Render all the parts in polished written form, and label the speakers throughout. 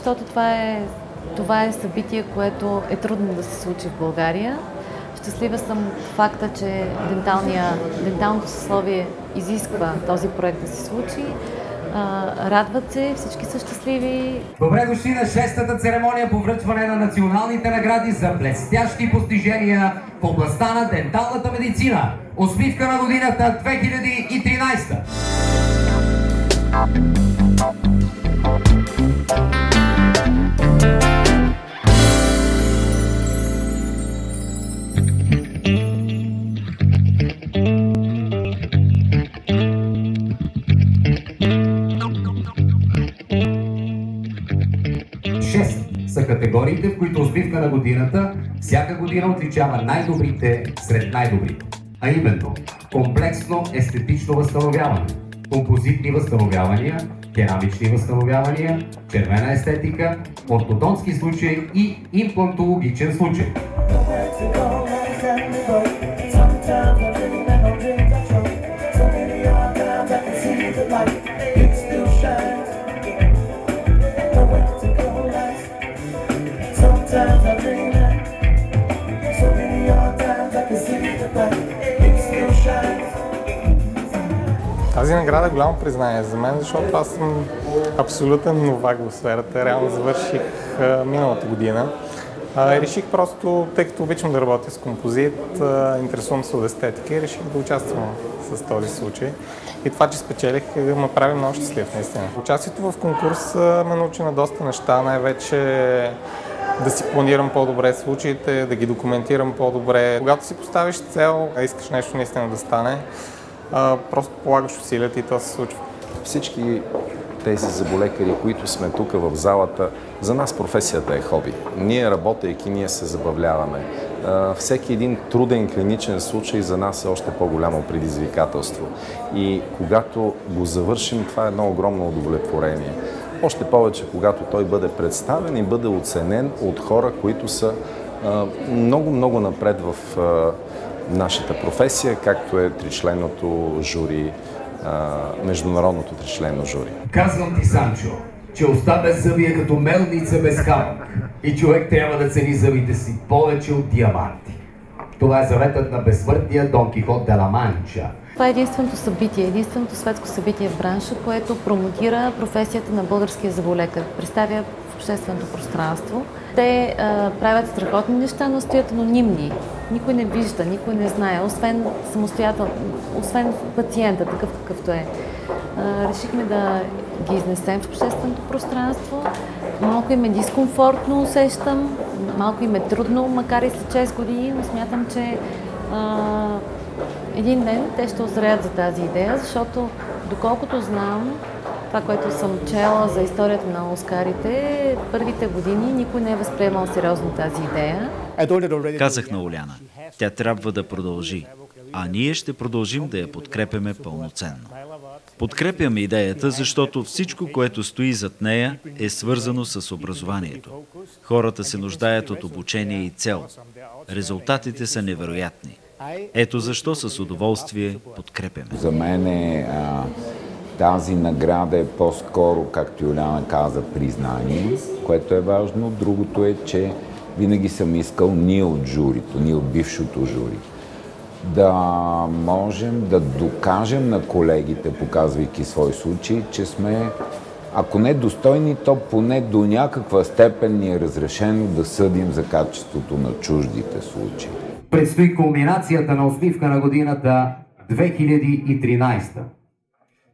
Speaker 1: защото това е събитие, което е трудно да се случи в България. Щастлива съм факта, че денталното съсловие изисква този проект да се случи. Радват се, всички са щастливи.
Speaker 2: Добре дошли на 6-та церемония по връчване на националните награди за блестящи постижения в областта на денталната медицина. Усмивка на годината 2013. Са категориите, в които усмивка на годината всяка година отличава най-добрите сред най-добрите. А именно комплексно естетично възстановяване, композитни възстановявания, керамични възстановявания, червена естетика, ортодонтски случай и имплантологичен случай.
Speaker 3: Тази награда е голямо признание за мен, защото аз съм абсолютен новак в сферата. Реално завърших миналата година. Реших просто, тъй като обичам да работя с композит, интересувам се от естетика и реших да участвам с този случай. И това, че спечелих, ме прави много щастлив, наистина. Участието в конкурс ме научи на доста неща, най-вече да си планирам по-добре случаите, да ги документирам по-добре. Когато си поставиш цел, искаш нещо наистина да стане, просто полагаш усилията и то се случва.
Speaker 4: Всички тези зъболекари, които сме тук в залата, за нас професията е хоби. Ние, работейки, ние се забавляваме. Всеки един труден клиничен случай за нас е още по-голямо предизвикателство. И когато го завършим, това е едно огромно удовлетворение. Още повече, когато той бъде представен и бъде оценен от хора, които са много напред в нашата професия, както е тричленното жури, международното тричленно жури.
Speaker 2: Казвам ти, Санчо, че уста без зъби е като мелница без камък и човек трябва да цени зъбите си повече от диаманти. Това е заветът на безсмъртния Дон Кихот де ла Манча.
Speaker 1: Това е единственото събитие, единственото светско събитие в бранша, което промотира професията на българския зъболекар, представя в общественото пространство. Те правят страхотни неща, но стоят анонимни. Никой не вижда, никой не знае, освен пациента, такъв какъвто е. Решихме да ги изнесем в общественото пространство. Малко им е дискомфортно, усещам, малко им е трудно, макар и след 6 години, но смятам, че един ден те ще озреят за тази идея, защото доколкото знам, това, което съм чела за историята на Оскарите, първите години никой не е възприемал сериозно тази идея.
Speaker 5: Казах на Оляна, тя трябва да продължи, а ние ще продължим да я подкрепяме пълноценно. Подкрепям идеята, защото всичко, което стои зад нея, е свързано с образованието. Хората се нуждаят от обучение и цел. Резултатите са невероятни. Ето защо с удоволствие подкрепяме.
Speaker 6: За мен тази награда е по-скоро, както Юляна каза, признание, което е важно. Другото е, че винаги съм искал ние от журито, ние от бившото жури, да можем да докажем на колегите, показвайки свой случай, че сме, ако не достойни, то поне до някаква степен ни е разрешено да съдим за качеството на чуждите случаи.
Speaker 2: Предстои кулминацията на усмивка на годината 2013.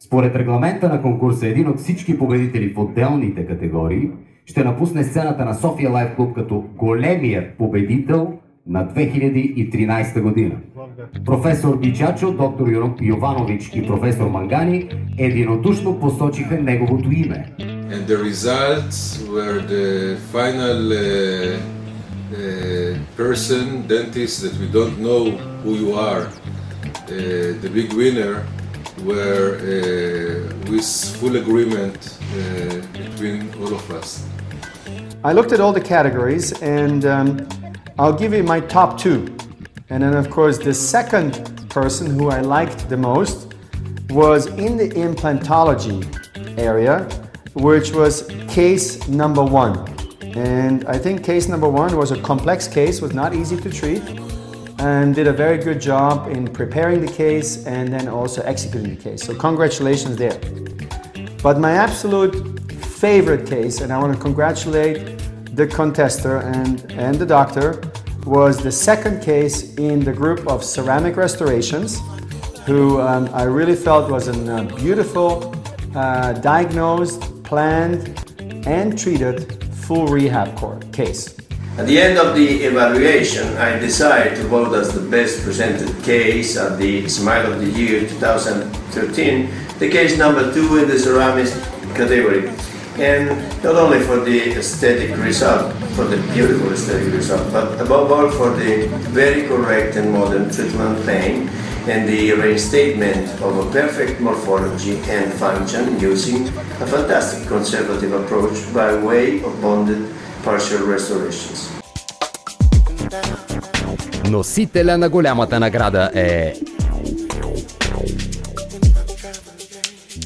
Speaker 2: Според регламента на конкурса, един от всички победители в отделните категории ще напусне сцената на София Лайф Клуб като големият победител на 2013 година. Професор Бичачо, доктор Йованович и професор Мангани единодушно посочиха неговото име.
Speaker 7: And the results were the final person, dentist that we don't know who you are. The big winner were with full agreement between all of us.
Speaker 8: I looked at all the categories and I'll give you my top two. And then of course the second person who I liked the most was in the implantology area, which was case number 1. And I think case number 1 was a complex case, was not easy to treat, and did a very good job in preparing the case and then also executing the case. So congratulations there. But my absolute favorite case, and I want to congratulate the contester and the doctor, was the second case in the group of ceramic restorations, who I really felt was a beautiful, diagnosed, planned, and treated full rehab case.
Speaker 9: At the end of the evaluation, I decided to vote as the best presented case at the Smile of the Year 2013, the case number 2 in the ceramics category. And not only for the aesthetic result, for the beautiful aesthetic result, but above all for the very correct and modern treatment plan and the reinstatement of a perfect morphology and function using a fantastic conservative approach by way of bonded partial restorations.
Speaker 2: Носителя на голямата награда е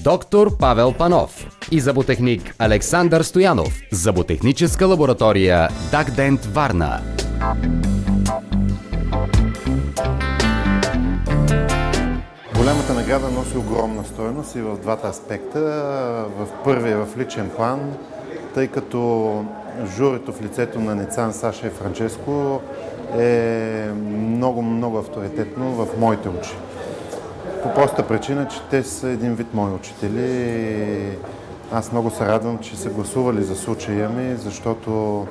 Speaker 2: доктор Павел Панов и зъботехник Александър Стоянов, зъботехническа лаборатория Дагдент, Варна.
Speaker 10: Голямата награда носи огромна стойност и в двата аспекта. В първия в личен план, тъй като журито в лицето на Ницан, Саша и Франческо е много авторитетно в моите очи. По проста причина, че те са един вид мои учители. Аз много се радвам, че са гласували за случая ми, защото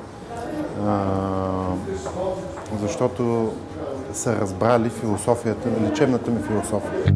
Speaker 10: са разбрали философията, лечебната ми философия.